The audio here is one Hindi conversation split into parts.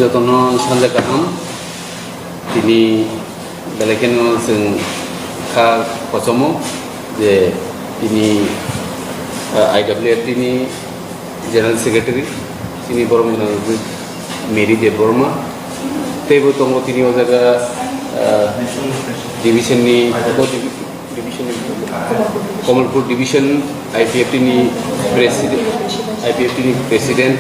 যতন সানজা গাहाम তিনি বেলাকেनो जों खा पचमो जे তিনি IWFT नि जेनेरेल सेक्रेटारि তিনি বরং मेरी देव बर्मा तेबो दङ তিনি ओजागा डिभिजननि कमलपुर डिभिजन IPFT नि प्रेसिडेंट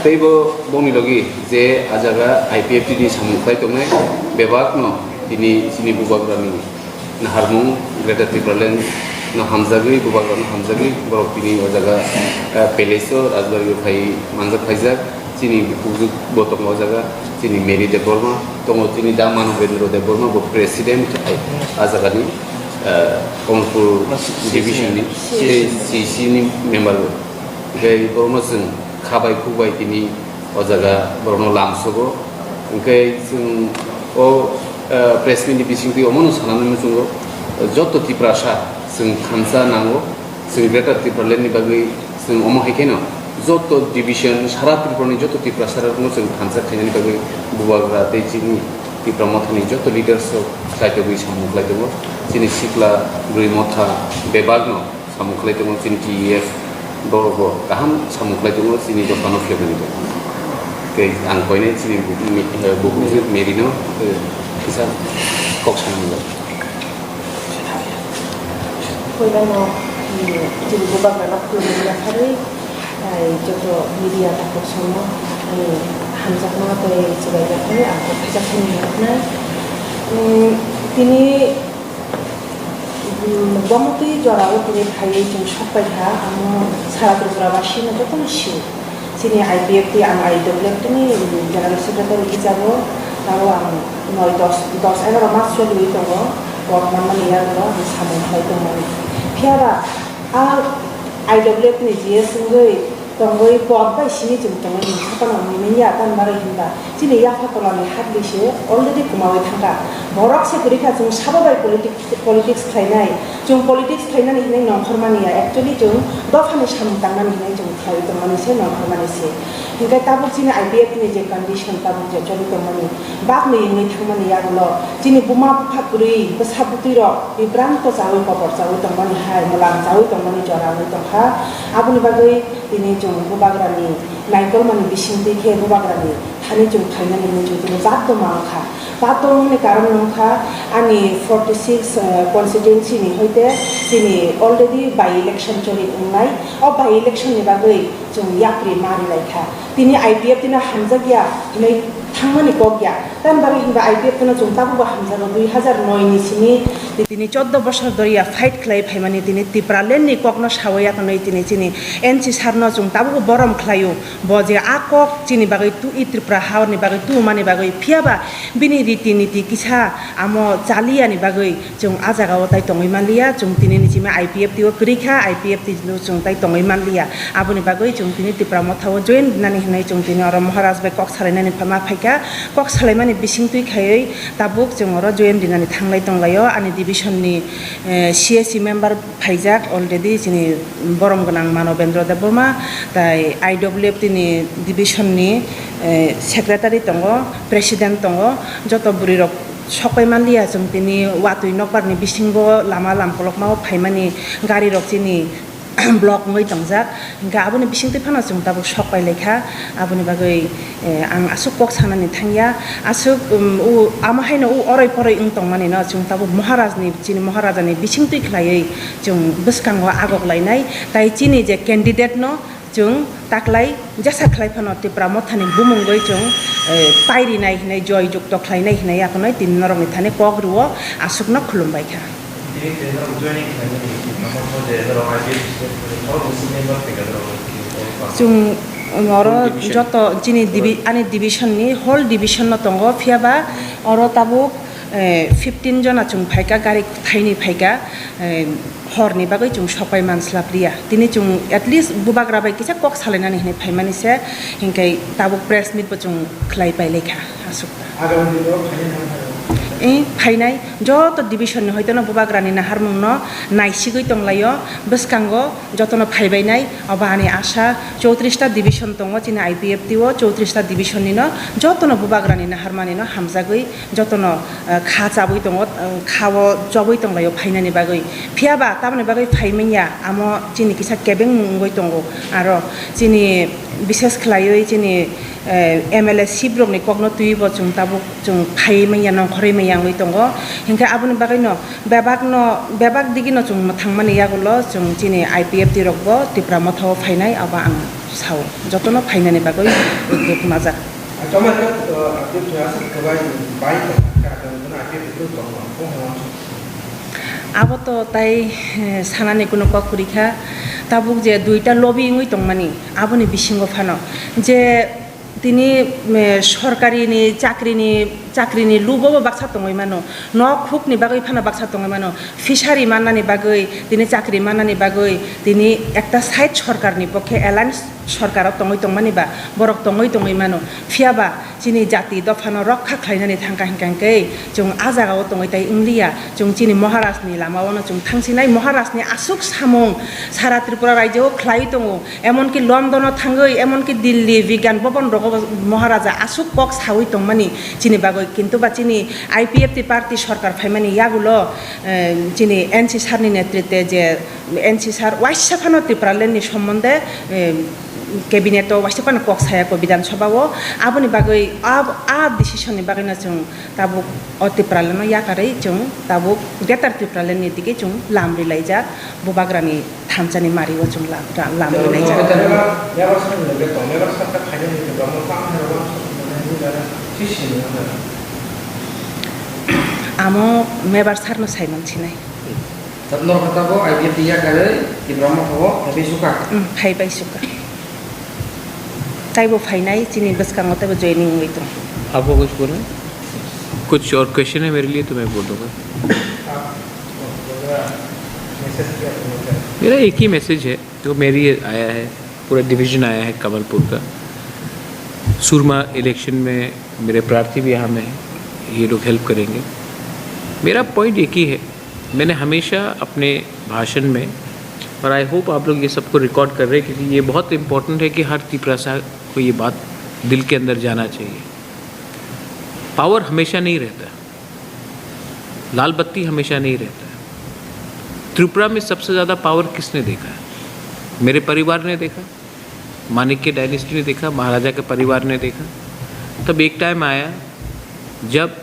तेबो बंनि लगी जे आजागा IPFT नि सामुखाय दंनाय बेबाग न তিনি सिनि बुबाग्रानि नाहारमुं ग्रेटार त्रिपुरालेण्ड न हामजागै बुबाग्रानि हामजागै बरक তিনি ओजागा पेलेसो राजबारि फाय मानजा फायजाक তিনি बुजुग बतम ओजागा তিনি मेरी देव बर्मा दङ তিনি दा मानवेन्द्र देव बर्मा बो प्रेसिडेंट आजागानि कमलपुर डिभिजननि CC नि मेम्बार ओमफ्राय बरनो जों खाबाय खुबाय তিনি ओजागा बरनो लामसोबो ओमफ्राय जों ओ प्रेस मिटनि बिसिंखै अमनो सानानै जोङो जत त्रिपुरासा जों खानसा नांगौ जों ग्रेटार त्रिपुरालेण्डनि बागै जों अमा हायखायनो जत डिभिजन सारा त्रिपुरानि जत त्रिपुरासारनो जों खानसा खायनायनि बागै बुबाग्रा दैजिनि त्रिपुरा मथानि जत लिडार्स खायदोबै सामुखलायदोंमोन जोंनि सिख्ला गुरिमथा बेबागनो सामुखलायदोंमोन जोंनि TEF बर'बो गाहाम सामुखलायदोंमोन जोंनि दखानाव फेबोनिदों आं कयनाय जोंनि बुहुमजों मेरिनो किसा कक्सानमोन Koyano jadi bubak dalam kuliah hari, jodoh media takut semua, hamzah mana kau sebagai hari aku bisa punya. Ini bamutui juara itu hari jam sampai ha, amo sarat berawasi nanti tu masih. Sini IPFT, IWFT ni General Secretary kita lo, lalu noi dos era masuk dulu itu lo, waktu mana lihat lo, sama itu mana. Piara, IWFT ni dia sendiri, tunggu buat bayi sini cuma tunggu ni, apa nama ni ya kan mari kita. Sini ya apa kalau ni hat bisnya, already kumawai thangka. Borak se kerja cuma sahaja bayi politics kainan, cuma politics kainan ini nongkhor mani ya. Actually cuma doa ni sama tangan ini cuma kau itu mani se nongkhor mani se. Hingga tabuk sini IPFT ni je condition tabuk je jadi tu mani. Bak ni ini thang mani ya kalau sini buma pakuri, besabuti ro, ibran to cawi kopor cawi tu mani hai, mulang cawi tu mani jorang itu ha. Abu ni bagai ini cuma bubagrani, naikol mani bising dikhe bubagrani. Hani cuma kainan ini cuma zat tu mangka. Pato ni karam nongka, ani 46 constituency ni hoite, sini already by election curi unai, or by election ni bagai cuma yakri mari laika. Tini IPF tina hamzah ya, ini thangmani kok ya. Dan baru hingga IPF tina cuma tahu bah hamzah 2009 ni sini. Tini 14 বছর ধরিয়া ফাইট খাই ফাইমানি তিনি ত্রিপুরালেন্ডনি ককনো সাওয়া কনই তিনি চিনি এনসি সারনো জং তাবু বরম খায়ু বজে আকক চিনি বাগৈ তু ই ত্রিপুরা হাওনি বাগৈ তু মানি বাগৈ ফিয়াবা বিনি রীতি নীতি কিছা আমো চালিয়ানি বাগৈ জং আজাগাও তাই তংই মানলিয়া জং তিনি নিচিমা IPFT ও করিখা IPFT জং তাই তংই মানলিয়া আবুনি বাগৈ জং তিনি ত্রিপুরা মথাও জয়েন নানি হনাই জং তিনি অর মহারাজ বে কক সালাইনানি ফামা ফাইকা কক সালাইমানি বিসিং তুই খাयै তাবুক জং অর জয়েন দিনানি থাংলাই তংলাयो आनि डिभिजननि CSC मेम्बार फाइजाक अलरेडी जोंनि बरम गोनां मानवेन्द्र देव बर्मा ताई IWFT नि डिभिजननि सेक्रेटारि दङ प्रेसिडेन्ट दङ जत बुरि रक सबै मानलिया जों तिनि वातुइ नकबारनि बिसिंबो लामा लामपलकमाव फाइमानि गारि रक जोंनि ब्लक मै दंजाक हिंगा आबुनि बिसिंति फाना जों दाबो सकाय लेखा आबुनि बागै आं आसुक कक सानानि थांया आसुक उ आमाहायनो उ अराय पराय उं दंमानि न जों दाबो महाराजनि चिनि महाराजानि बिसिंति खलायै जों बसकांगो आगक लायनाय ताइ चिनि जे कैंडिडेट न जों ताकलाय जसा खलाय फानो त्रिपुरा मथानि बुमुंगै जों पायरिनाय हिनाय जय जुक्त खलायनाय हिनाय आखनै तिन नरमनि थाने कग्रुओ आसुकनो खुलुमबायखा जों अर जत जिनि आनि डिभिजननि होल डिभिजन न दङ फियाबा अर ताबुक 15 जना जों फाइका गारि थाइनि फाइका हरनि बागै जों सपाय मानस्लाब्रिया दिनै जों एटलिस्ट बुबाग्रा बाय किसा कक सालायनानै हिने फाइमानिसे हिंकै ताबुक प्रेस मिटबो जों खलाय बाय लेखा आसुक फाइनाय जत डिविसन हयतनो बुबाग्रानि हारमुंनो नायसिगै दंलायो बसकांगो जतनो फाइबायनाय अबानि आशा 34टा डिविसन दङ चिनि आईपीएफटी ओ 34टा डिविसननिनो जतनो बुबाग्रानि हारमानिनो हामजागै जतनो खा जाबै दङ खावो जबै दंलायो फाइनानि बागै फियाबा ताबनि बागै फाइमिया आमो चिनि किसा केबें मुंगै दङ आरो चिनि विशेष खलायै चिनि एमएलए सिब्रमनि कगनो तुइबो जों ताबु जों फाइमिया नखरै मैयांगै दङ हिंखा आबुनि बागैनो बेबाग दिगिनो जों थांमानि यागुलो जों चिनि आईपीएफटी रगबो तिप्रा मथाव फाइनाय आबा आं साव जतनो फाइनानि बागै दुख माजा आबो तो ताई सानानि कुनो ककुरिखा ताबुक जे दुइटा लबिंगै दंमानि आबुनि बिसिंगो फानो जे তিনি সরকারিনি চাকরিনি লুবো বাক্সা দङै मानो न खुकनि बागै फाना बाक्सा दङै मानो फिसारि माननानि बागै दिनै चाकरि माननानि बागै दिनै একটা साइड सरकारनि पक्षे एलायन्स सरकाराव दङै बा बरक दङै मानो फियाबा चिनि जाति दफानो रक्षा खालायनानै थांका हिंकांकै जों आजागाव दङै ताई इंलिया जों चिनि महाराजनि लामावनो जों थांसिनाय महाराजनि आसुक सामुं सारा त्रिपुरा रायजोआव खालाय दङ एमनकि लन्डनाव थाङै एमनकि दिल्ली विज्ञान भवन रग महाराजा आसुक पक सावै दंमानि चिनि बागै किन्तु बा चिनि आईपीएफटी पार्टी सरकार फाइमानि यागुलो चिनि एनसी सारनि नेतृत्वे जे एनसी सार वाइसाफानो त्रिपुरालेण्डनि सम्बन्धे कैबिनेट वाइसाफानो कक सायाको विधानसभाव आबुनि बागै आ डिसिसननि बागैनो जों ताबु त्रिपुरालेण्डनो याकारै जों ताबु ग्रेटार त्रिपुरालेण्डनि दिगै जों लामरिलायजा बुबाग्रानि थानसानि मारिव जों लामरिलायजा आमो मेबार सारनो साइमन छिनाय तबनो खताबो आईपीएफटी या करे कि ब्रह्म खबो हेबे सुका फाइबाय सुका ताइबो फाइनाय चिनि बसकांगो ताइबो जॉइनिंग हुई तो आपको कुछ बोलना कुछ और क्वेश्चन है मेरे लिए तो मैं बोल दूंगा मेरा एक ही मैसेज है जो मेरी आया है पूरा डिवीजन आया है कमलपुर का सुरमा इलेक्शन में मेरे प्रार्थी भी यहाँ में हैं ये लोग हेल्प करेंगे मेरा पॉइंट एक ही है मैंने हमेशा अपने भाषण में और आई होप आप लोग ये सबको रिकॉर्ड कर रहे हैं क्योंकि ये बहुत इम्पोर्टेंट है कि हर त्रिपुरा को ये बात दिल के अंदर जाना चाहिए पावर हमेशा नहीं रहता लाल बत्ती हमेशा नहीं रहता त्रिपुरा में सबसे ज़्यादा पावर किसने देखा है मेरे परिवार ने देखा माणिक्य डायनेस्टी ने देखा महाराजा के परिवार ने देखा तब एक टाइम आया जब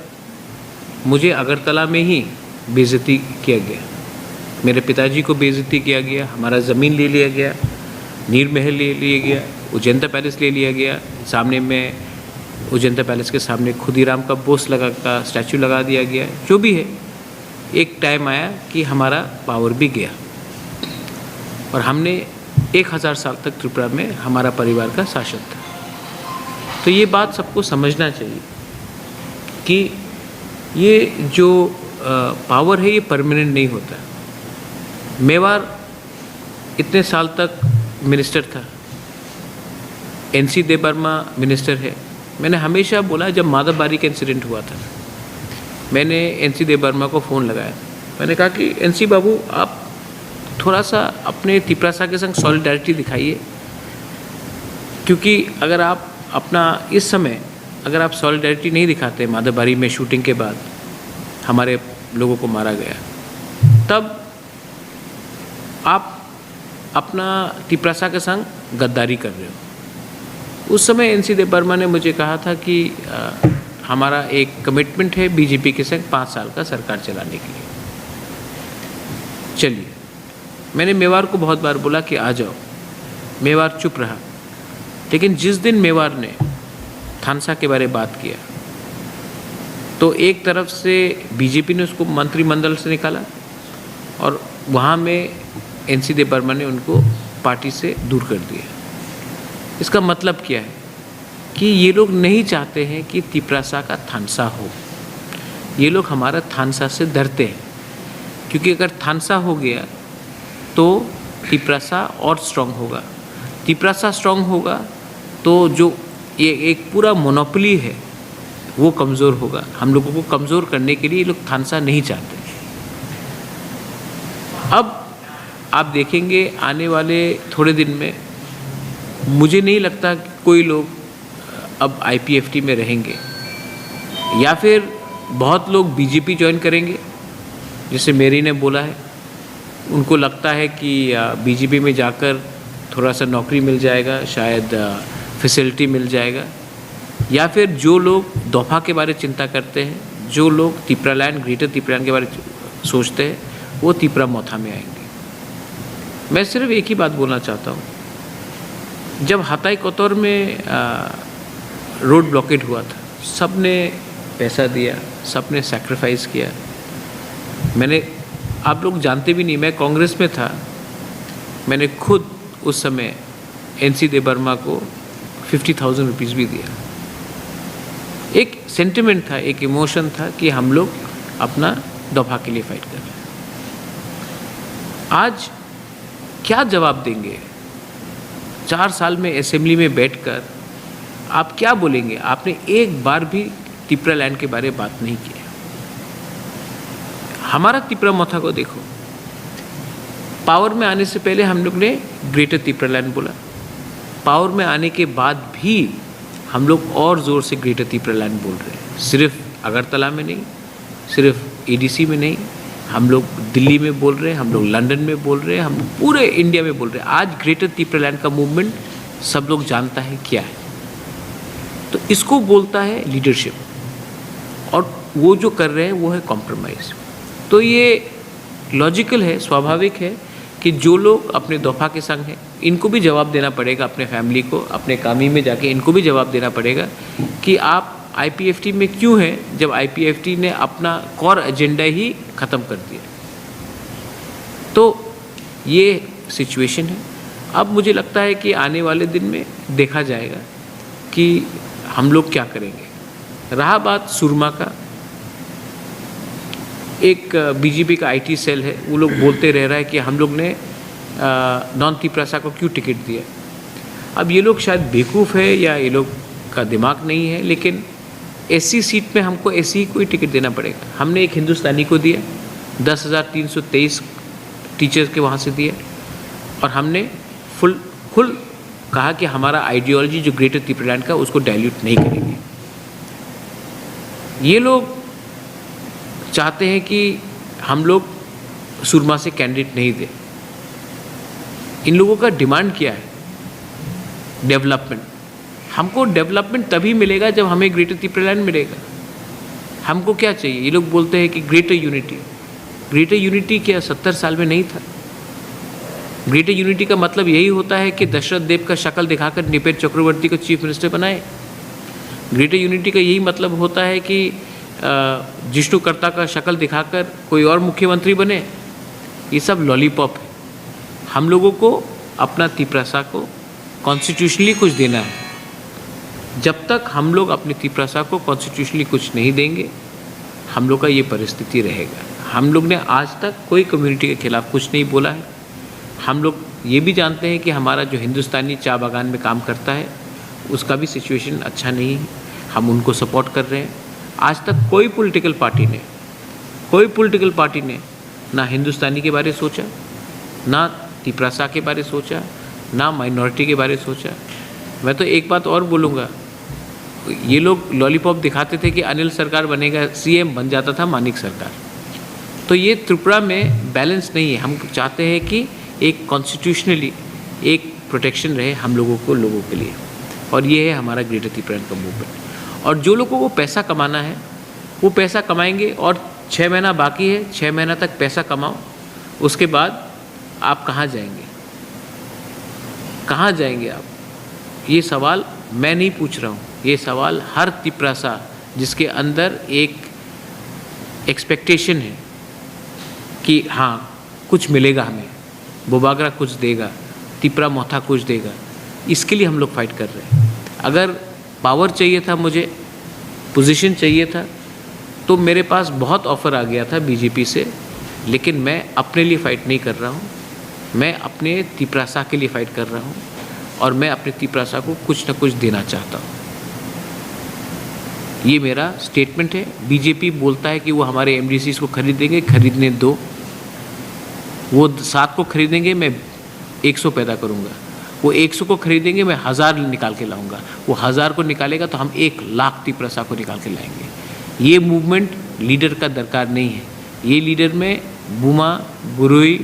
मुझे अगरतला में ही बेइज्जती किया गया मेरे पिताजी को बेइज्जती किया गया हमारा ज़मीन ले लिया गया नीर महल ले लिया गया उजैंता पैलेस ले लिया गया सामने में उजैंता पैलेस के सामने खुदीराम का बोस का स्टैचू लगा दिया गया जो भी है एक टाइम आया कि हमारा पावर भी गया और हमने 1000 साल तक त्रिपुरा में हमारा परिवार का शासन था तो ये बात सबको समझना चाहिए कि ये जो पावर है ये परमानेंट नहीं होता मेवाड़ इतने साल तक मिनिस्टर था एनसी देवर्मा मिनिस्टर है मैंने हमेशा बोला जब माधव बारी का इंसिडेंट हुआ था मैंने एनसी देवर्मा को फ़ोन लगाया मैंने कहा कि एनसी बाबू आप थोड़ा सा अपने त्रिपुरा के संग सॉलिडारिटी दिखाइए क्योंकि अगर आप अपना इस समय अगर आप सॉलिडारिटी नहीं दिखाते माधव बारी में शूटिंग के बाद हमारे लोगों को मारा गया तब आप अपना त्रिपुरा के संग गद्दारी कर रहे हो उस समय एनसी देवर्मा ने मुझे कहा था कि हमारा एक कमिटमेंट है बीजेपी के संग 5 साल का सरकार चलाने के लिए चलिए मैंने मेवाड़ को बहुत बार बोला कि आ जाओ मेवाड़ चुप रहा लेकिन जिस दिन मेवाड़ ने थानसा के बारे में बात किया तो एक तरफ से बीजेपी ने उसको मंत्रिमंडल से निकाला और वहाँ में एनसी देवर्मा ने उनको पार्टी से दूर कर दिया इसका मतलब क्या है कि ये लोग नहीं चाहते हैं कि त्रिपुरा का थानसा हो ये लोग हमारा थानसा से डरते हैं क्योंकि अगर थानसा हो गया तो त्रिपुरा और स्ट्रॉन्ग होगा त्रिपुरा स्ट्रॉन्ग होगा तो जो ये एक पूरा मोनोपोली है वो कमज़ोर होगा। हम लोगों को कमज़ोर करने के लिए ये लोग थानसा नहीं चाहते। अब आप देखेंगे आने वाले थोड़े दिन में, मुझे नहीं लगता कि कोई लोग अब IPFT में रहेंगे, या फिर बहुत लोग BJP ज्वाइन करेंगे, जैसे मेरी ने बोला है। उनको लगता है कि BJP में जाकर थोड़ा सा नौकरी मिल जाएगा, शायद फैसिलिटी मिल जाएगा, या फिर जो लोग दोफा के बारे में चिंता करते हैं, जो लोग तिपरालैंड, ग्रेटर तिपरालैंड के बारे में सोचते हैं, वो तिपरा मोथा में आएंगे। मैं सिर्फ एक ही बात बोलना चाहता हूँ, जब हताई कोतौर में रोड ब्लॉकेट हुआ था, सब ने पैसा दिया, सब ने सैक्रिफाइस किया। आप लोग जानते भी नहीं, मैं कांग्रेस में था, मैंने खुद उस समय NC देवर्मा को 50,000 रुपीज़ भी दिया। एक सेंटिमेंट था, एक इमोशन था कि हम लोग अपना दफा के लिए फाइट कर रहे हैं। आज क्या जवाब देंगे? 4 साल में असेंबली में बैठकर आप क्या बोलेंगे? आपने एक बार भी तिपरालैंड के बारे में बात नहीं की। हमारा तिपरा मोथा को देखो, पावर में आने से पहले हम लोग ने ग्रेटर तिपरालैंड बोला, पावर में आने के बाद भी हम लोग और ज़ोर से ग्रेटर तिपरालैंड बोल रहे हैं। सिर्फ अगरतला में नहीं, सिर्फ ADC में नहीं, हम लोग दिल्ली में बोल रहे हैं, हम लोग लंदन में बोल रहे हैं, हम पूरे इंडिया में बोल रहे हैं। आज ग्रेटर तिपरालैंड का मूवमेंट सब लोग जानता है क्या है। तो इसको बोलता है लीडरशिप, और वो जो कर रहे हैं वो है कॉम्प्रोमाइज़। तो ये लॉजिकल है, स्वाभाविक है कि जो लोग अपने दफा के संग हैं, इनको भी जवाब देना पड़ेगा, अपने फैमिली को, अपने कामी में जाके इनको भी जवाब देना पड़ेगा कि आप IPFT में क्यों हैं, जब IPFT ने अपना कोर एजेंडा ही ख़त्म कर दिया। तो ये सिचुएशन है। अब मुझे लगता है कि आने वाले दिन में देखा जाएगा कि हम लोग क्या करेंगे। रहा बात सुरमा का, एक BJP का IT सेल है, वो लोग बोलते रह रहा है कि हम लोग ने नॉन तिपरासा को क्यों टिकट दिया। अब ये लोग शायद बेवकूफ़ है या ये लोग का दिमाग नहीं है, लेकिन SC सीट में हमको SC ही कोई टिकट देना पड़ेगा। हमने एक हिंदुस्तानी को दिया, 10,323 टीचर्स के वहाँ से दिए, और हमने फुल कहा कि हमारा आइडियोलॉजी जो ग्रेटर तिपरालैंड का, उसको डाइल्यूट नहीं करेंगे। ये लोग चाहते हैं कि हम लोग सुरमा से कैंडिडेट नहीं दें। इन लोगों का डिमांड क्या है? डेवलपमेंट। हमको डेवलपमेंट तभी मिलेगा जब हमें ग्रेटर तिपरालैंड मिलेगा। हमको क्या चाहिए? ये लोग बोलते हैं कि ग्रेटर यूनिटी। ग्रेटर यूनिटी क्या 70 साल में नहीं था? ग्रेटर यूनिटी का मतलब यही होता है कि दशरथ देव का शक्ल दिखाकर निपेट चक्रवर्ती को चीफ मिनिस्टर बनाए। ग्रेटर यूनिटी का यही मतलब होता है कि जिष्णुकर्ता का शक्ल दिखाकर कोई और मुख्यमंत्री बने। ये सब लॉलीपॉप है। हम लोगों को अपना तिपरासा को कॉन्स्टिट्यूशनली कुछ देना है। जब तक हम लोग अपने तिपरासा को कॉन्स्टिट्यूशनली कुछ नहीं देंगे, हम लोग का ये परिस्थिति रहेगा। हम लोग ने आज तक कोई कम्युनिटी के खिलाफ कुछ नहीं बोला है। हम लोग ये भी जानते हैं कि हमारा जो हिंदुस्तानी चाय बागान में काम करता है, उसका भी सिचुएशन अच्छा नहीं है। हम उनको सपोर्ट कर रहे हैं। आज तक कोई पॉलिटिकल पार्टी ने ना हिंदुस्तानी के बारे में सोचा, ना तिपरासा के बारे में सोचा, ना माइनॉरिटी के बारे में सोचा। मैं तो एक बात और बोलूँगा, ये लोग लॉलीपॉप दिखाते थे कि अनिल सरकार बनेगा, CM बन जाता था मानिक सरकार। तो ये त्रिपुरा में बैलेंस नहीं है। हम चाहते हैं कि एक कॉन्स्टिट्यूशनली एक प्रोटेक्शन रहे हम लोगों के लिए, और ये है हमारा ग्रेटर तिपरालैंड का मूवमेंट। और जो लोगों को पैसा कमाना है वो पैसा कमाएंगे, और 6 महीना बाकी है, 6 महीना तक पैसा कमाओ। उसके बाद आप कहाँ जाएंगे? कहाँ जाएंगे आप? ये सवाल मैं नहीं पूछ रहा हूँ, ये सवाल हर तिपरासा जिसके अंदर एक एक्सपेक्टेशन है कि हाँ कुछ मिलेगा हमें, बोबागरा कुछ देगा, तिपरा मोथा कुछ देगा, इसके लिए हम लोग फाइट कर रहे हैं। अगर पावर चाहिए था, मुझे पोजीशन चाहिए था, तो मेरे पास बहुत ऑफ़र आ गया था BJP से, लेकिन मैं अपने लिए फ़ाइट नहीं कर रहा हूँ। मैं अपने तिपरासा के लिए फ़ाइट कर रहा हूँ, और मैं अपने तिपरासा को कुछ न कुछ देना चाहता हूँ। ये मेरा स्टेटमेंट है। बीजेपी बोलता है कि वो हमारे एमडीसीज को खरीदेंगे, खरीदने दो। वो 7 को खरीदेंगे, मैं 100 पैदा करूँगा। वो 100 को खरीदेंगे, मैं 1000 निकाल के लाऊंगा। वो 1000 को निकालेगा तो हम 1 लाख तिपरसा को निकाल के लाएंगे। ये मूवमेंट लीडर का दरकार नहीं है। ये लीडर में बुमा, बुरुई,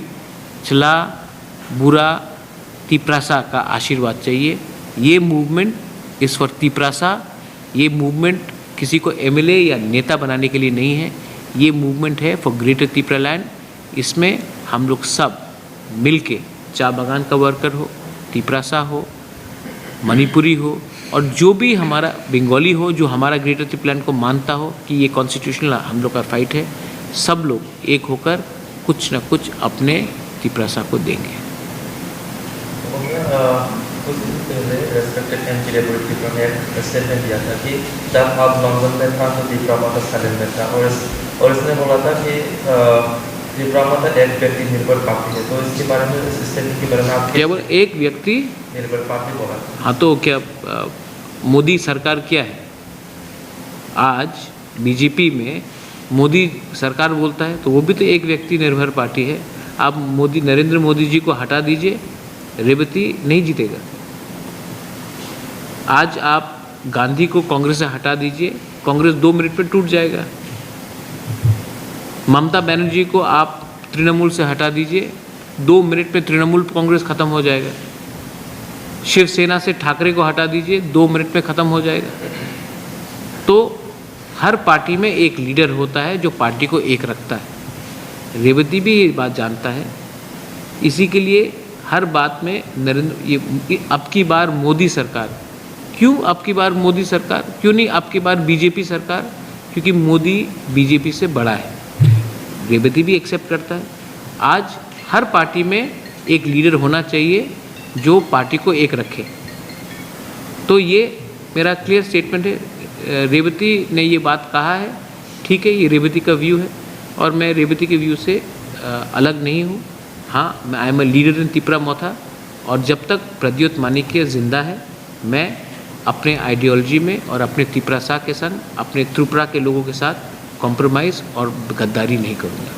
चला, बुरा, तिपरासा का आशीर्वाद चाहिए। ये मूवमेंट इस फॉर तिपरासा, ये मूवमेंट किसी को एमएलए या नेता बनाने के लिए नहीं है। ये मूवमेंट है फॉर ग्रेटर तिपरालैंड। इसमें हम लोग सब मिलके, चा बागान का वर्कर हो, तिपरासा हो, मणिपुरी हो, और जो भी हमारा बंगाली हो, जो हमारा ग्रेटर तिपरालैंड को मानता हो कि ये कॉन्स्टिट्यूशनल हम लोग का फाइट है, सब लोग एक होकर कुछ न कुछ अपने तिपरासा को देंगे। कुछ दिन पहले रेस्पेक्टेड एमपी लेबर त्रिपुरा ने एक स्टेटमेंट दिया था कि जब आप लंदन में था तो त्रिपुरा माता साइलेंट में था, और इसने बोला था कि त्रिपुरा माता एक व्यक्ति निर्भर पार्टी है। तो इसके बारे में, इस स्टेटमेंट के बारे में आप क्या बोले? एक व्यक्ति निर्भर पार्टी बोला था। हाँ, तो क्या मोदी सरकार क्या है? आज बीजेपी में मोदी सरकार बोलता है तो वो भी तो एक व्यक्ति निर्भर पार्टी है। आप नरेंद्र मोदी जी को हटा दीजिए, रेवती नहीं जीतेगा। आज आप गांधी को कांग्रेस से हटा दीजिए, कांग्रेस 2 मिनट में टूट जाएगा। ममता बनर्जी को आप तृणमूल से हटा दीजिए, 2 मिनट में तृणमूल कांग्रेस खत्म हो जाएगा। शिवसेना से ठाकरे को हटा दीजिए, 2 मिनट में खत्म हो जाएगा। तो हर पार्टी में एक लीडर होता है जो पार्टी को एक रखता है। रेवती भी ये बात जानता है। इसी के लिए हर बात में अब की बार मोदी सरकार, क्यों अब की बार मोदी सरकार, क्यों नहीं अब की बार बीजेपी सरकार? क्योंकि मोदी बीजेपी से बड़ा है। रेवती भी एक्सेप्ट करता है। आज हर पार्टी में एक लीडर होना चाहिए जो पार्टी को एक रखे। तो ये मेरा क्लियर स्टेटमेंट है। रेवती ने ये बात कहा है, ठीक है, ये रेवती का व्यू है और मैं रेवती के व्यू से अलग नहीं हूँ। हाँ, मैं I am a leader in Tripura Motha, और जब तक प्रद्योत माणिक्य जिंदा है, मैं अपने आइडियोलॉजी में और अपने तिपरासा के संग, अपने त्रिपुरा के लोगों के साथ कॉम्प्रोमाइज़ और गद्दारी नहीं करूँगा।